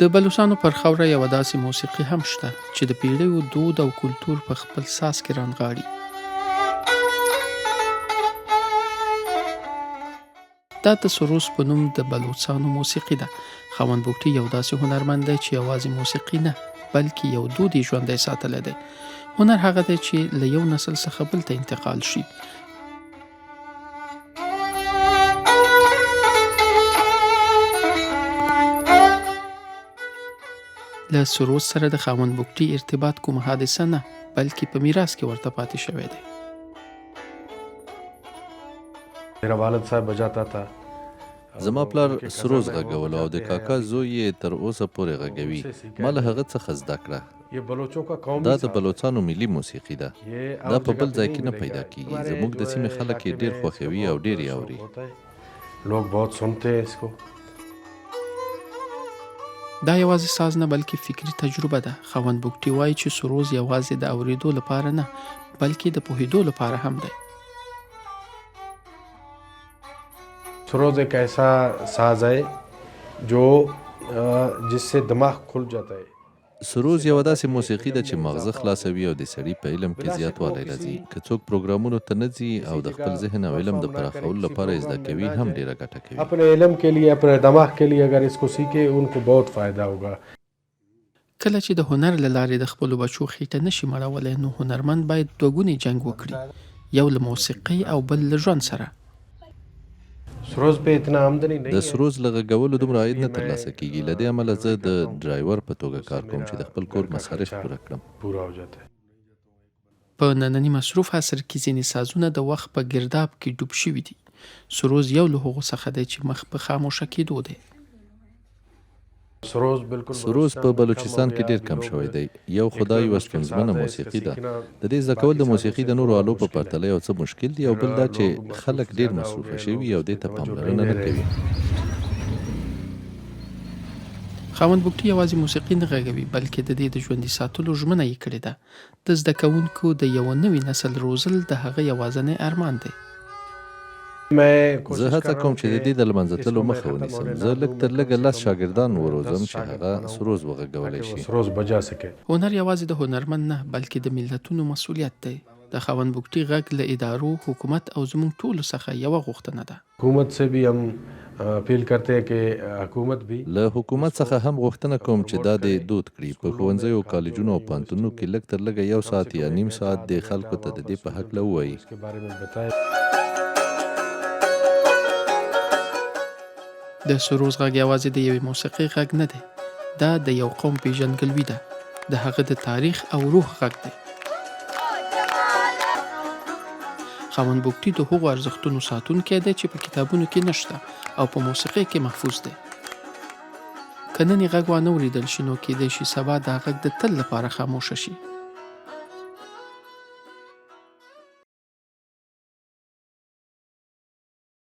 د بلوڅانو پر خاوره یوه داسې موسیقي هم شته چې د پیړیو دود او کلتور په خپل ساز کې رانغاړي. دا د سروس په نوم د بلوڅانو موسیقي ده. خاوند بوګتي یو داسې هنرمند دی چې یوازې موسیقي نه بلکې یو دود یې ژوندی ساتلی دی. هنر هغه دی چې له یو نسل څخه بل ته انتقال شي. له سروس سره د خاوند بوګتي ارتباط کوم حادثه نه بلکې په میراث کې ورته پاتې شوی دی. मेरा वालिद साहब बजाता था. زما پلار سروز غږول او د کاکا زوی یې تر اوسه پورې غږوي. ما له هغه څخه زده کړه. ये बलोचों का कौमी دا د بلوڅانو ملي موسیقي ده. دا په بل ځای کې نه پیدا کیږي. زموږ د سیمې خلک یې ډېر خوښوي او ډېر یې اوري. लोग बहुत सुनते हैं इसको. دا یوازې ساز نه بلکې فکري تجربه ده. خاوند بوګتي وایي چې سروز یوازې د اوریدو لپاره نه بلکې د پوهېدو لپاره هم دی. सरोज एक ऐसा साज है जो जिससे दिमाग खुल जाता है. سروز یوه داسې موسیقي ده چې مغزه خلاصوي او د سړي په علم کې زیاتوالی راځي. که څوک پروګرامونو ته نه ځي او د خپل ذهن او علم د پراخولو لپاره یې زده کوي هم ډېره ګټه کوي. अपने इल्म के लिए अपने दिमाग के लिए अगर इसको सीखे उनको बहुत फ़ायदा होगा. کله چې د هنر له لارې د خپلو بچو خېټه نشي مړولی نو هنرمند باید دوه ګونی جنګ وکړي. یو له موسیقۍ او بل له ژوند سره. सरोज पे इतना आमदनी नहीं د سروز له غږولو دومره عاید نه ترلاسه کیږي. له دې امله زه د ډرایور په توګه کار کوم چې د خپل کور مصارف پوره کړم. पूरा हो जाता है. په ننني مصروف عصر کې ځینې سازونه د وخت په ګرداب کې ډوب شوي دي. سروز یو له هغو څخه دی چې مخ په خاموشه کېدو دی. सरोज बिल्कुल سروز په بلوچستان کې ډیر کم شوی دی. یو خدای یوه ستونزمنه موسیقي ده. د دې زده کول د موسیقي د نورو آلو په پرتله یو څه مشکل دي او بل دا چې خلک ډیر مصروفه شوي او دې ته پاملرنه نه کوي. خاوند بوګتي یوازې موسیقي نه غږوي بلکې د دې د ژوندي ساتلو ژمنه یې کړې ده. د زده کوونکو د یوه نوي نسل روزل د هغه یوازینی ارمان دی. زه هڅه کوم چې د دې د له منځه تللو مخه ونیسم. زه لږ تر لږه 10 شاګردان وروزم چې هغه سروز وغږولی شي. सरोज बजा सके. هنر یوازې د هنرمند نه بلکې د ملتونو مسؤلیت دی. د خاوند بوګتي غږ له ادارو، حکومت او زموږ ټولو څخه یوه غوښتنه ده. हुकूमत से भी हम अपील करते हैं कि हुकूमत भी له حکومت څخه هم غوښتنه کوم چې دا د دود کړي. په ښوونځیو، کالجونو او پوهنتونونو کې لږ تر لږه 1 ساعت یا نیم ساعت د خلکو ته د دې په هکله ووایي. इसके बारे में बताएं. د سروز غږ یوازې د یوې موسیقۍ غږ نه دی. دا د یو قوم پیژندګلوي ده. د هغه د تاریخ او روح غږ دی. خاوند بوګتي د هغو ارزښتونو ساتونکی دی چې په کتابونو کې نشته او په موسیقۍ کې محفوظ دی. که نن یې غږ وانه اورېدل شي نو کیدای شي سبا دا غږ د تل لپاره خاموشه شي.